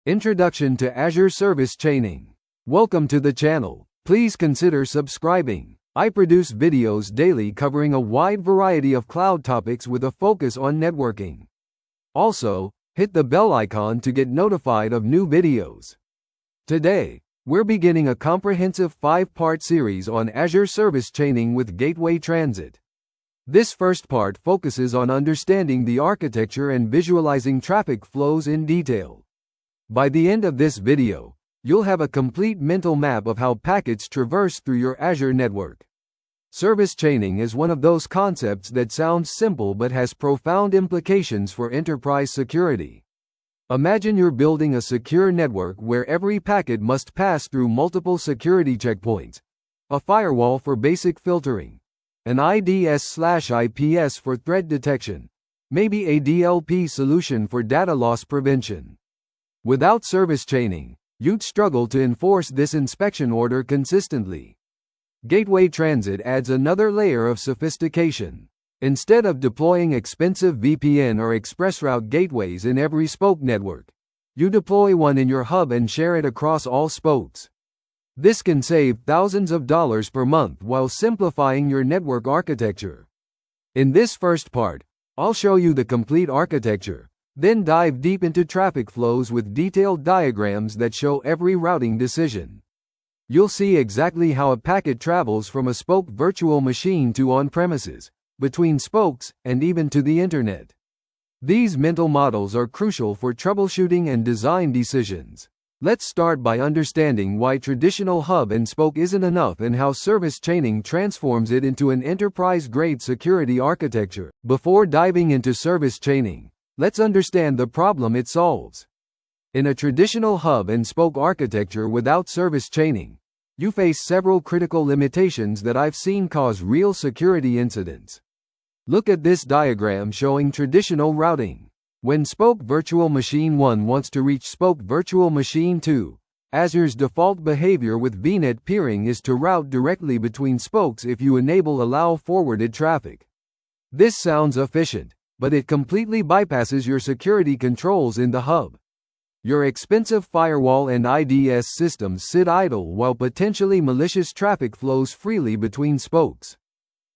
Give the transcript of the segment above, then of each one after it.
Introduction to Azure Service Chaining. Welcome to the channel. Please consider subscribing. I produce videos daily covering a wide variety of cloud topics with a focus on networking. Also, hit the bell icon to get notified of new videos. Today, we're beginning a comprehensive 5-part series on Azure Service Chaining with Gateway Transit. This first part focuses on understanding the architecture and visualizing traffic flows in detail. By the end of this video, you'll have a complete mental map of how packets traverse through your Azure network. Service chaining is one of those concepts that sounds simple but has profound implications for enterprise security. Imagine you're building a secure network where every packet must pass through multiple security checkpoints, a firewall for basic filtering, an IDS/IPS for threat detection, maybe a DLP solution for data loss prevention. Without service chaining, you'd struggle to enforce this inspection order consistently. Gateway Transit adds another layer of sophistication. Instead of deploying expensive VPN or ExpressRoute gateways in every spoke network, you deploy one in your hub and share it across all spokes. This can save thousands of dollars per month while simplifying your network architecture. In this first part, I'll show you the complete architecture, then dive deep into traffic flows with detailed diagrams that show every routing decision. You'll see exactly how a packet travels from a spoke virtual machine to on-premises, between spokes, and even to the internet. These mental models are crucial for troubleshooting and design decisions. Let's start by understanding why traditional hub and spoke isn't enough and how service chaining transforms it into an enterprise-grade security architecture. Before diving into service chaining, let's understand the problem it solves. In a traditional hub and spoke architecture without service chaining, you face several critical limitations that I've seen cause real security incidents. Look at this diagram showing traditional routing. When Spoke Virtual Machine 1 wants to reach Spoke Virtual Machine 2, Azure's default behavior with VNet peering is to route directly between spokes if you enable allow forwarded traffic. This sounds efficient, but it completely bypasses your security controls in the hub. Your expensive firewall and IDS systems sit idle while potentially malicious traffic flows freely between spokes.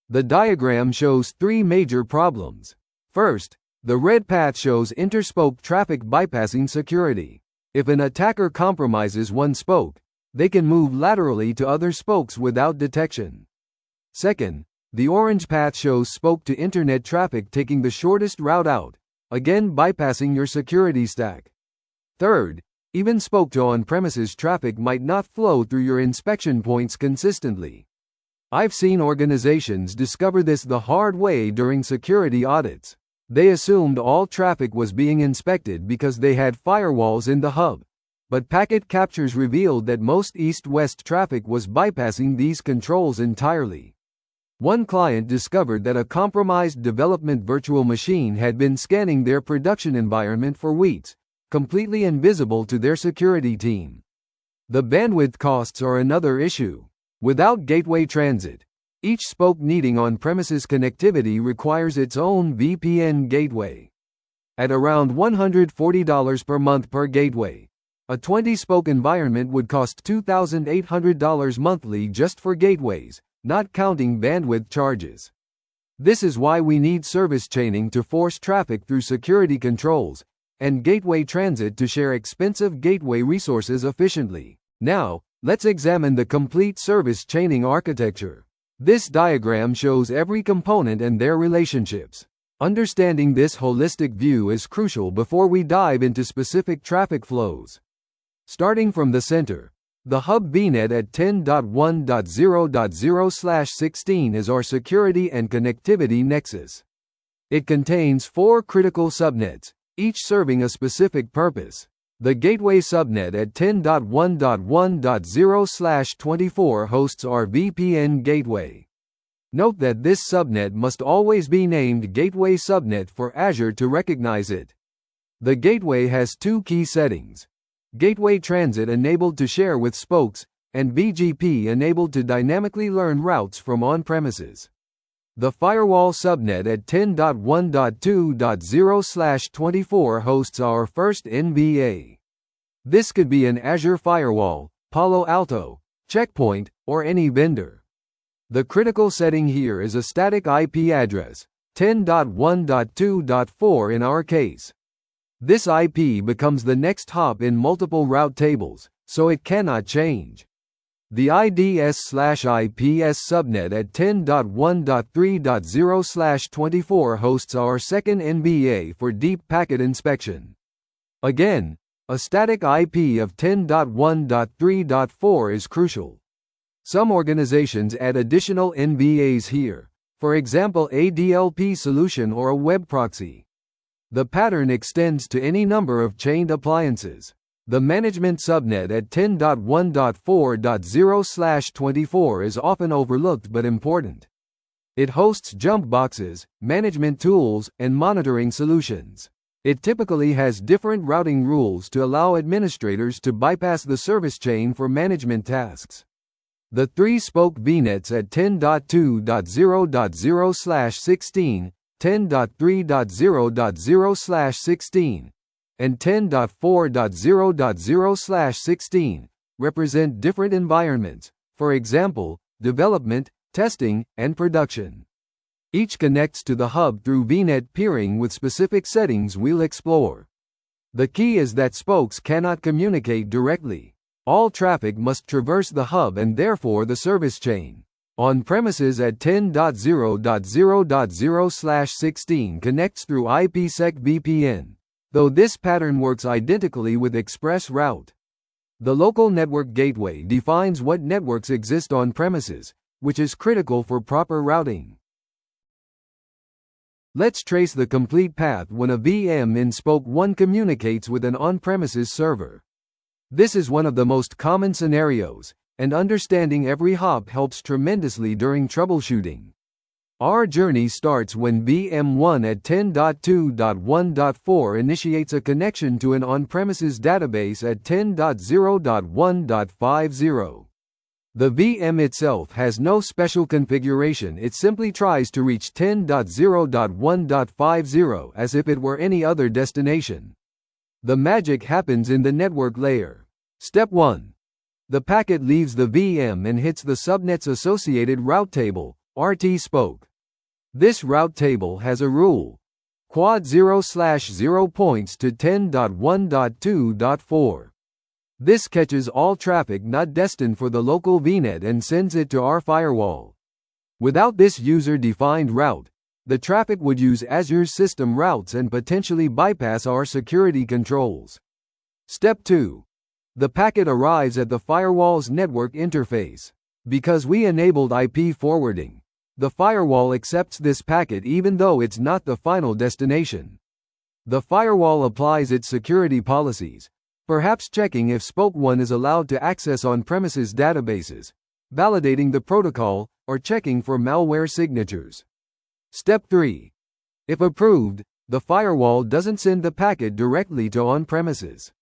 The diagram shows three major problems. First, the red path shows interspoke traffic bypassing security. If an attacker compromises one spoke, they can move laterally to other spokes without detection. Second, the orange path shows spoke to internet traffic taking the shortest route out, again bypassing your security stack. Third, even spoke to on-premises traffic might not flow through your inspection points consistently. I've seen organizations discover this the hard way during security audits. They assumed all traffic was being inspected because they had firewalls in the hub, but packet captures revealed that most east-west traffic was bypassing these controls entirely. One client discovered that a compromised development virtual machine had been scanning their production environment for weeks, completely invisible to their security team. The bandwidth costs are another issue. Without gateway transit, each spoke needing on-premises connectivity requires its own VPN gateway. At around $140 per month per gateway, a 20-spoke environment would cost $2,800 monthly just for gateways, not counting bandwidth charges. This is why we need service chaining to force traffic through security controls, and gateway transit to share expensive gateway resources efficiently. Now, let's examine the complete service chaining architecture. This diagram shows every component and their relationships. Understanding this holistic view is crucial before we dive into specific traffic flows. Starting from the center, the hub VNet at 10.1.0.0/16 is our security and connectivity nexus. It contains 4 critical subnets, each serving a specific purpose. The gateway subnet at 10.1.1.0/24 hosts our VPN gateway. Note that this subnet must always be named Gateway Subnet for Azure to recognize it. The gateway has 2 key settings: Gateway Transit enabled to share with spokes, and BGP enabled to dynamically learn routes from on-premises. The firewall subnet at 10.1.2.0/24 hosts our first NVA. This could be an Azure firewall, Palo Alto, Checkpoint, or any vendor. The critical setting here is a static IP address, 10.1.2.4 in our case. This IP becomes the next hop in multiple route tables, so it cannot change. The IDS/IPS subnet at 10.1.3.0/24 hosts our second NBA for deep packet inspection. Again, a static IP of 10.1.3.4 is crucial. Some organizations add additional NBAs here, for example a DLP solution or a web proxy. The pattern extends to any number of chained appliances. The management subnet at 10.1.4.0/24 is often overlooked but important. It hosts jump boxes, management tools, and monitoring solutions. It typically has different routing rules to allow administrators to bypass the service chain for management tasks. The three-spoke VNets at 10.2.0.0/16, 10.3.0.0/16, and 10.4.0.0/16 represent different environments, for example, development, testing, and production. Each connects to the hub through VNet peering with specific settings we'll explore. The key is that spokes cannot communicate directly. All traffic must traverse the hub and therefore the service chain. On premises at 10.0.0.0/16 connects through IPsec VPN, though this pattern works identically with ExpressRoute. The local network gateway defines what networks exist on premises, which is critical for proper routing. Let's trace the complete path when a VM in Spoke 1 communicates with an on-premises server. This is one of the most common scenarios, and understanding every hop helps tremendously during troubleshooting. Our journey starts when VM1 at 10.2.1.4 initiates a connection to an on-premises database at 10.0.1.50. The VM itself has no special configuration, it simply tries to reach 10.0.1.50 as if it were any other destination. The magic happens in the network layer. Step 1. The packet leaves the VM and hits the subnet's associated route table, RT spoke. This route table has a rule. Quad 0/0 points to 10.1.2.4. This catches all traffic not destined for the local VNet and sends it to our firewall. Without this user-defined route, the traffic would use Azure's system routes and potentially bypass our security controls. Step 2. The packet arrives at the firewall's network interface. Because we enabled IP forwarding, the firewall accepts this packet even though it's not the final destination. The firewall applies its security policies, perhaps checking if Spoke 1 is allowed to access on-premises databases, validating the protocol, or checking for malware signatures. Step 3. If approved, the firewall doesn't send the packet directly to on-premises.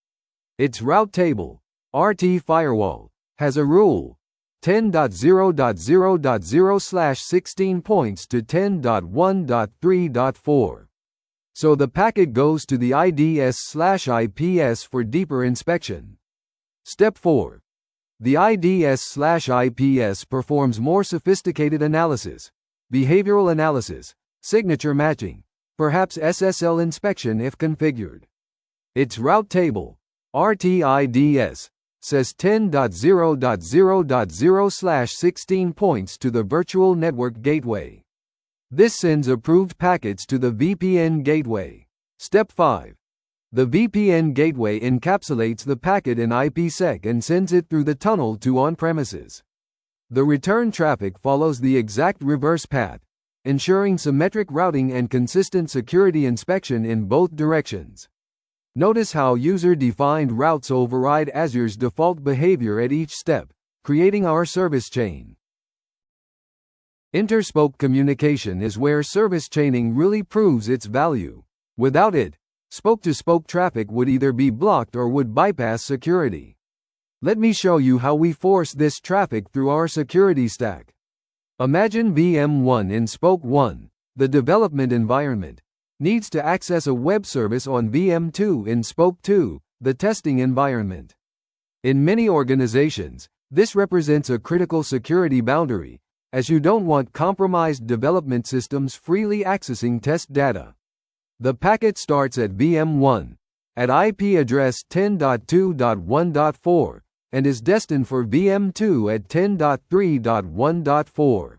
Its route table, RT firewall, has a rule. 10.0.0.0/16 points to 10.1.3.4. So the packet goes to the IDS/IPS for deeper inspection. Step 4. The IDS/IPS performs more sophisticated analysis, behavioral analysis, signature matching, perhaps SSL inspection if configured. Its route table, RTIDS, says 10.0.0.0/16 points to the virtual network gateway. This sends approved packets to the VPN gateway. Step 5. The VPN gateway encapsulates the packet in IPsec and sends it through the tunnel to on-premises. The return traffic follows the exact reverse path, ensuring symmetric routing and consistent security inspection in both directions. Notice how user-defined routes override Azure's default behavior at each step, creating our service chain. Interspoke communication is where service chaining really proves its value. Without it, spoke-to-spoke traffic would either be blocked or would bypass security. Let me show you how we force this traffic through our security stack. Imagine VM1 in Spoke 1, the development environment, needs to access a web service on VM2 in Spoke 2, the testing environment. In many organizations, this represents a critical security boundary, as you don't want compromised development systems freely accessing test data. The packet starts at VM1, at IP address 10.2.1.4, and is destined for VM2 at 10.3.1.4.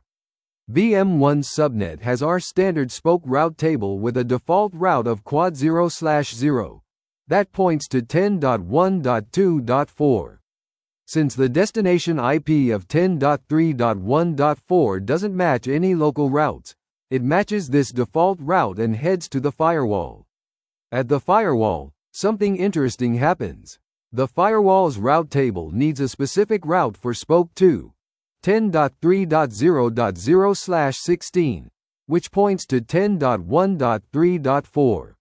VM1's subnet has our standard spoke route table with a default route of quad 0/0 that points to 10.1.2.4. Since the destination IP of 10.3.1.4 doesn't match any local routes, it matches this default route and heads to the firewall. At the firewall, something interesting happens. The firewall's route table needs a specific route for spoke 2, 10.3.0.0/16, which points to 10.1.3.4.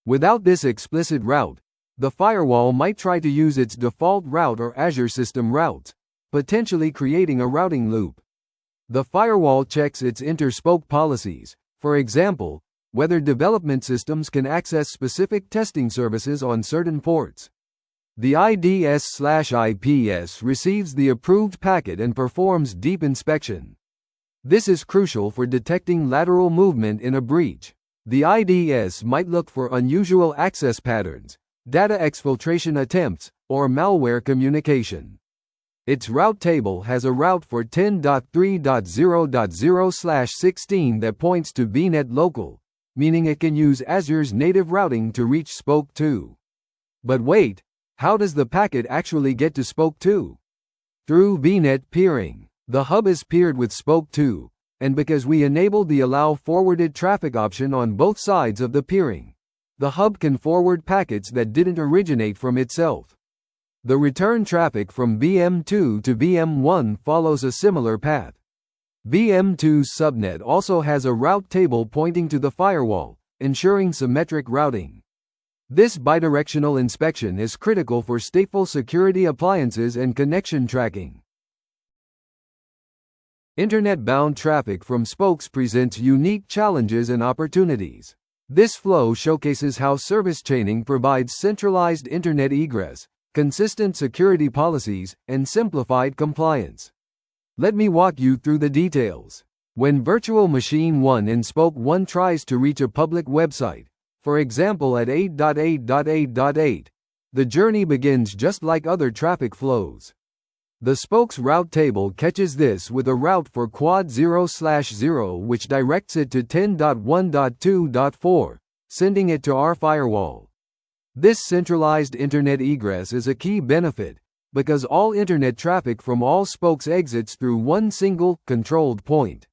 Without this explicit route, the firewall might try to use its default route or Azure system routes, potentially creating a routing loop. The firewall checks its inter-spoke policies, for example, whether development systems can access specific testing services on certain ports. The IDS/IPS receives the approved packet and performs deep inspection. This is crucial for detecting lateral movement in a breach. The IDS might look for unusual access patterns, data exfiltration attempts, or malware communication. Its route table has a route for 10.3.0.0/16 that points to VNet local, meaning it can use Azure's native routing to reach spoke 2. But wait, how does the packet actually get to spoke 2? Through VNet peering. The hub is peered with spoke 2, and because we enabled the allow forwarded traffic option on both sides of the peering, the hub can forward packets that didn't originate from itself. The return traffic from VM2 to VM1 follows a similar path. VM2's subnet also has a route table pointing to the firewall, ensuring symmetric routing. This bidirectional inspection is critical for stateful security appliances and connection tracking. Internet-bound traffic from spokes presents unique challenges and opportunities. This flow showcases how service chaining provides centralized internet egress, consistent security policies, and simplified compliance. Let me walk you through the details. When virtual machine 1 in spoke 1 tries to reach a public website, for example at 8.8.8.8, the journey begins just like other traffic flows. The spoke's route table catches this with a route for quad 0/0 which directs it to 10.1.2.4, sending it to our firewall. This centralized internet egress is a key benefit, because all internet traffic from all spokes exits through one single, controlled point.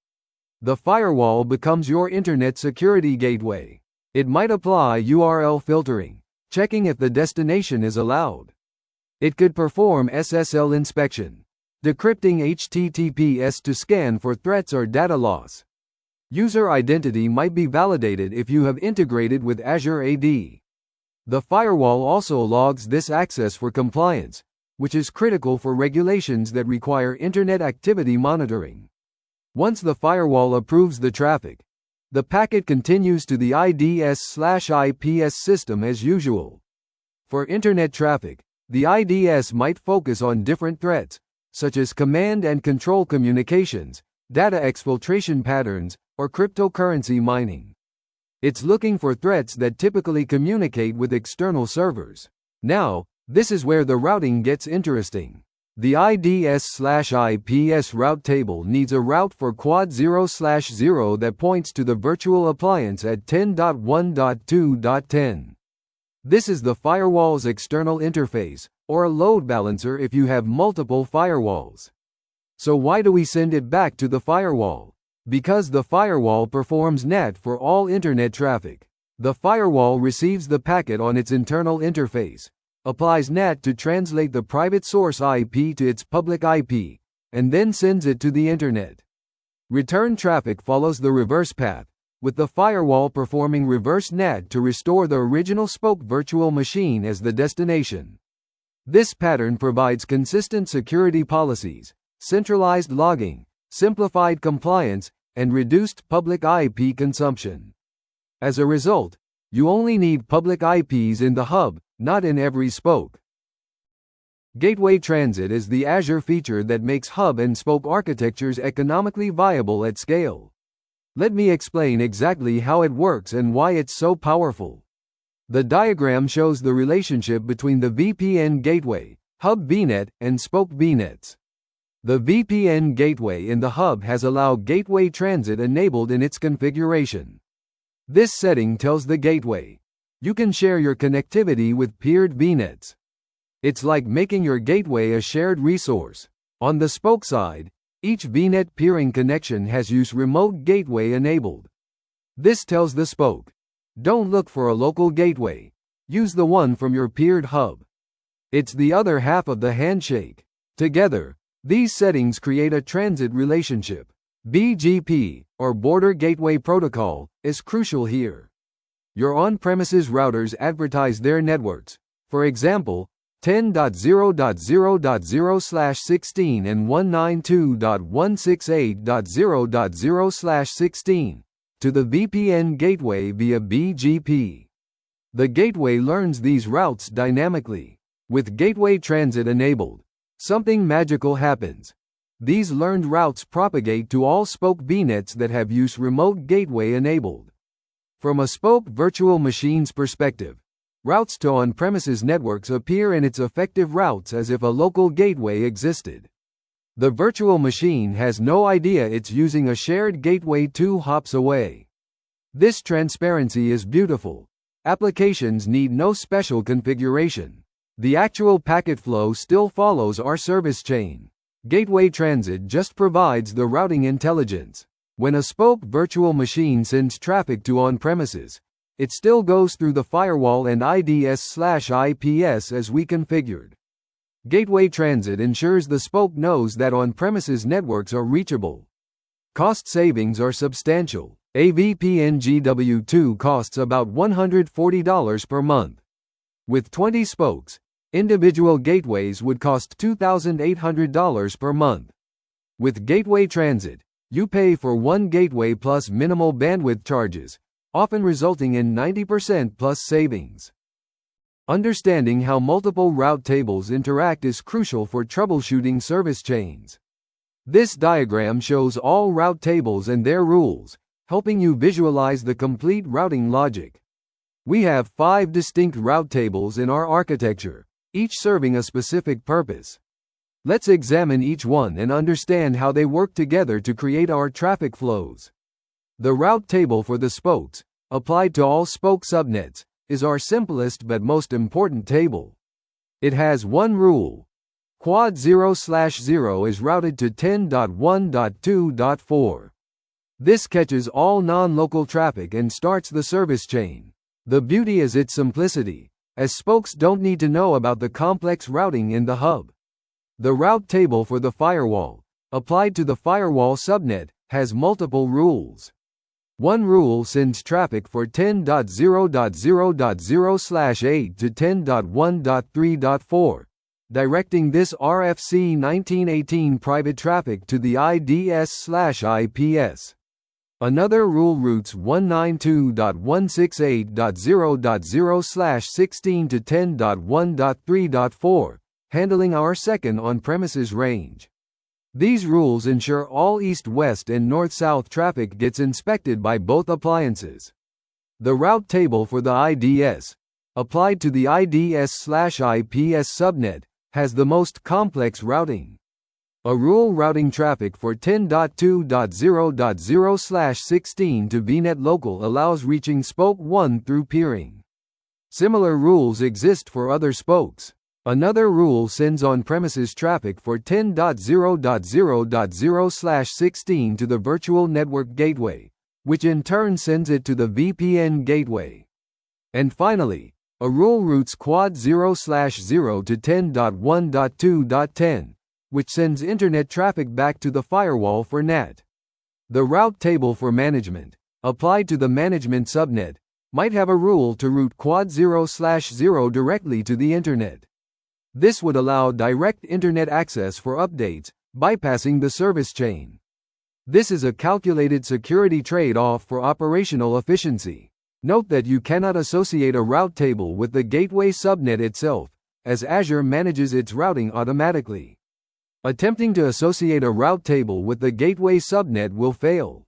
The firewall becomes your internet security gateway. It might apply URL filtering, checking if the destination is allowed. It could perform SSL inspection, decrypting HTTPS to scan for threats or data loss. User identity might be validated if you have integrated with Azure AD. The firewall also logs this access for compliance, which is critical for regulations that require internet activity monitoring. Once the firewall approves the traffic, the packet continues to the IDS/IPS system as usual. For internet traffic, the IDS might focus on different threats, such as command and control communications, data exfiltration patterns, or cryptocurrency mining. It's looking for threats that typically communicate with external servers. Now, this is where the routing gets interesting. The IDS/IPS route table needs a route for quad 0/0 that points to the virtual appliance at 10.1.2.10. This is the firewall's external interface, or a load balancer if you have multiple firewalls. So why do we send it back to the firewall? Because the firewall performs NAT for all internet traffic. The firewall receives the packet on its internal interface, applies NAT to translate the private source IP to its public IP, and then sends it to the internet. Return traffic follows the reverse path, with the firewall performing reverse NAT to restore the original spoke virtual machine as the destination. This pattern provides consistent security policies, centralized logging, simplified compliance, and reduced public IP consumption. As a result, you only need public IPs in the hub, not in every spoke. Gateway transit is the Azure feature that makes hub and spoke architectures economically viable at scale. Let me explain exactly how it works and why it's so powerful. The diagram shows the relationship between the VPN gateway, hub VNet, and spoke VNets. The VPN gateway in the hub has allowed gateway transit enabled in its configuration. This setting tells the gateway, you can share your connectivity with peered VNets. It's like making your gateway a shared resource. On the spoke side, each VNet peering connection has use remote gateway enabled. This tells the spoke, don't look for a local gateway. Use the one from your peered hub. It's the other half of the handshake. Together, these settings create a transit relationship. BGP, or Border Gateway Protocol, is crucial here. Your on-premises routers advertise their networks. For example, 10.0.0.0/16 and 192.168.0.0/16 to the VPN gateway via BGP. The gateway learns these routes dynamically. With gateway transit enabled, something magical happens. These learned routes propagate to all spoke VNets that have use remote gateway enabled. From a spoke virtual machine's perspective, routes to on-premises networks appear in its effective routes as if a local gateway existed. The virtual machine has no idea it's using a shared gateway 2 hops away. This transparency is beautiful. Applications need no special configuration. The actual packet flow still follows our service chain. Gateway transit just provides the routing intelligence. When a spoke virtual machine sends traffic to on-premises, it still goes through the firewall and IDS/IPS as we configured. Gateway transit ensures the spoke knows that on-premises networks are reachable. Cost savings are substantial. A VPN GW2 costs about $140 per month. With 20 spokes, individual gateways would cost $2,800 per month. With gateway transit, you pay for one gateway plus minimal bandwidth charges, often resulting in 90% plus savings. Understanding how multiple route tables interact is crucial for troubleshooting service chains. This diagram shows all route tables and their rules, helping you visualize the complete routing logic. We have 5 distinct route tables in our architecture, each serving a specific purpose. Let's examine each one and understand how they work together to create our traffic flows. The route table for the spokes, applied to all spoke subnets, is our simplest but most important table. It has one rule. Quad 0/0 is routed to 10.1.2.4. This catches all non-local traffic and starts the service chain. The beauty is its simplicity, as spokes don't need to know about the complex routing in the hub. The route table for the firewall, applied to the firewall subnet, has multiple rules. One rule sends traffic for 10.0.0.0/8 to 10.1.3.4, directing this RFC 1918 private traffic to the IDS/IPS. Another rule routes 192.168.0.0/16 to 10.1.3.4, handling our second on-premises range. These rules ensure all east-west and north-south traffic gets inspected by both appliances. The route table for the IDS, applied to the IDS/IPS subnet, has the most complex routing. A rule routing traffic for 10.2.0.0/16 to VNet local allows reaching spoke 1 through peering. Similar rules exist for other spokes. Another rule sends on-premises traffic for 10.0.0.0/16 to the virtual network gateway, which in turn sends it to the VPN gateway. And finally, a rule routes quad 0/0 to 10.1.2.10, which sends internet traffic back to the firewall for NAT. The route table for management, applied to the management subnet, might have a rule to route quad 0/0 directly to the internet. This would allow direct internet access for updates, bypassing the service chain. This is a calculated security trade-off for operational efficiency. Note that you cannot associate a route table with the gateway subnet itself, as Azure manages its routing automatically. Attempting to associate a route table with the gateway subnet will fail.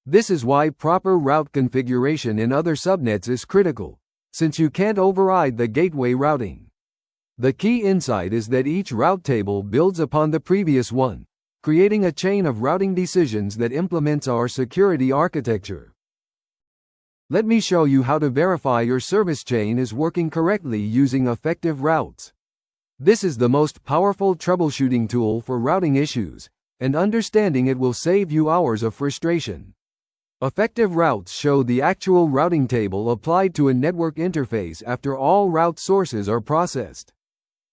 This is why proper route configuration in other subnets is critical, since you can't override the gateway routing. The key insight is that each route table builds upon the previous one, creating a chain of routing decisions that implements our security architecture. Let me show you how to verify your service chain is working correctly using effective routes. This is the most powerful troubleshooting tool for routing issues, and understanding it will save you hours of frustration. Effective routes show the actual routing table applied to a network interface after all route sources are processed.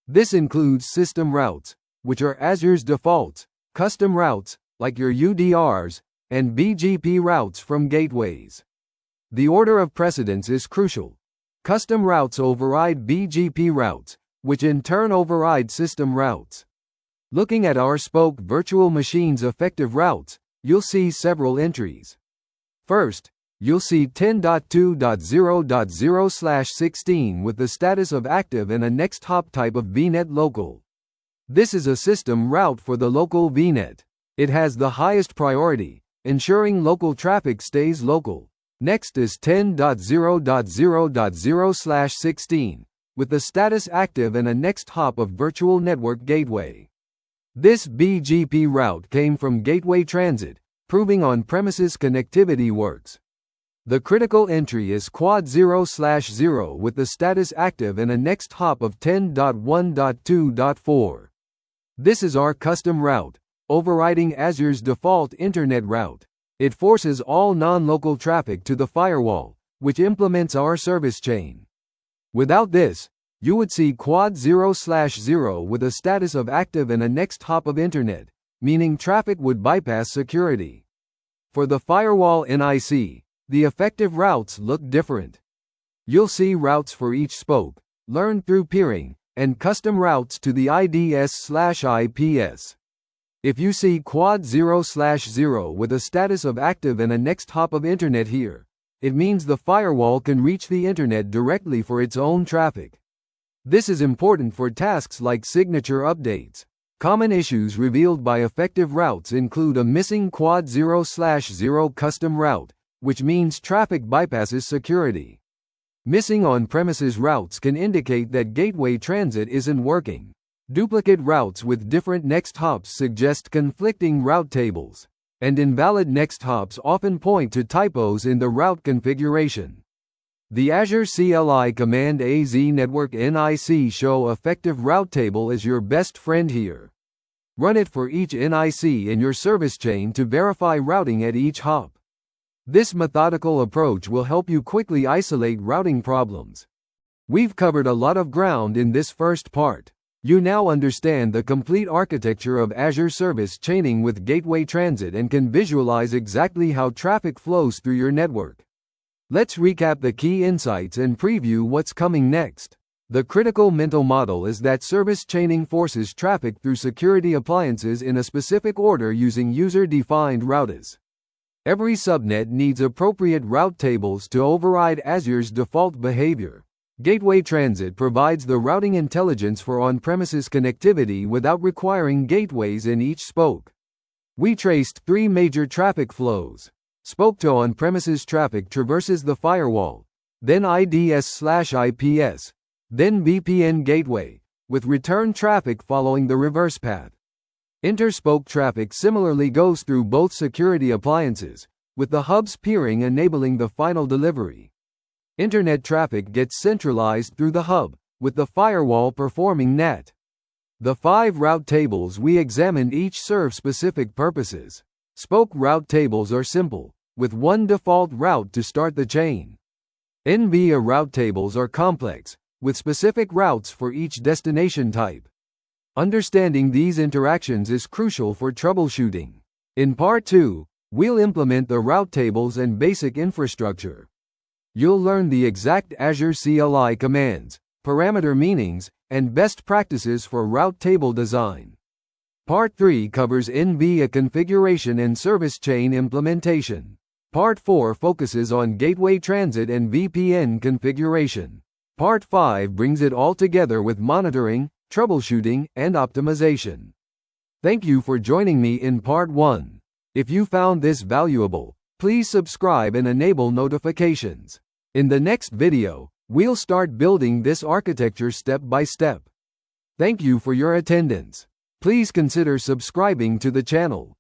This includes system routes, which are Azure's defaults, custom routes, like your UDRs, and BGP routes from gateways. The order of precedence is crucial. Custom routes override BGP routes, which in turn override system routes. Looking at our Spoke virtual machine's effective routes, you'll see several entries. First, you'll see 10.2.0.0/16 with the status of active and a next hop type of VNet local. This is a system route for the local VNet. It has the highest priority, ensuring local traffic stays local. Next is 10.0.0.0/16, with the status active and a next hop of virtual network gateway. This BGP route came from Gateway Transit, proving on-premises connectivity works. The critical entry is quad 0/0 with the status active and a next hop of 10.1.2.4. This is our custom route, overriding Azure's default internet route. It forces all non-local traffic to the firewall, which implements our service chain. Without this, you would see quad 0/0 with a status of active and a next hop of internet, meaning traffic would bypass security. For the firewall NIC, the effective routes look different. You'll see routes for each spoke, learned through peering, and custom routes to the IDS/IPS. If you see quad 0/0 with a status of active and a next hop of internet here, it means the firewall can reach the internet directly for its own traffic. This is important for tasks like signature updates. Common issues revealed by effective routes include a missing quad 0/0 custom route, which means traffic bypasses security. Missing on-premises routes can indicate that Gateway Transit isn't working. Duplicate routes with different next hops suggest conflicting route tables, and invalid next hops often point to typos in the route configuration. The Azure CLI command AZ network NIC show effective route table as your best friend here. Run it for each NIC in your service chain to verify routing at each hop. This methodical approach will help you quickly isolate routing problems. We've covered a lot of ground in this first part. You now understand the complete architecture of Azure Service Chaining with Gateway Transit and can visualize exactly how traffic flows through your network. Let's recap the key insights and preview what's coming next. The critical mental model is that service chaining forces traffic through security appliances in a specific order using user-defined routes. Every subnet needs appropriate route tables to override Azure's default behavior. Gateway Transit provides the routing intelligence for on-premises connectivity without requiring gateways in each spoke. We traced three major traffic flows. Spoke to on-premises traffic traverses the firewall, then IDS/IPS, then VPN gateway, with return traffic following the reverse path. Inter-spoke traffic similarly goes through both security appliances, with the hub's peering enabling the final delivery. Internet traffic gets centralized through the hub, with the firewall performing NAT. The 5 route tables we examined each serve specific purposes. Spoke route tables are simple, with one default route to start the chain. NVIA route tables are complex, with specific routes for each destination type. Understanding these interactions is crucial for troubleshooting. In Part 2, we'll implement the route tables and basic infrastructure. You'll learn the exact Azure CLI commands, parameter meanings, and best practices for route table design. Part 3 covers NVIA configuration and service chain implementation. Part 4 focuses on gateway transit and VPN configuration. Part 5 brings it all together with monitoring, troubleshooting, and optimization. Thank you for joining me in Part 1. If you found this valuable, please subscribe and enable notifications. In the next video, we'll start building this architecture step by step. Thank you for your attendance. Please consider subscribing to the channel.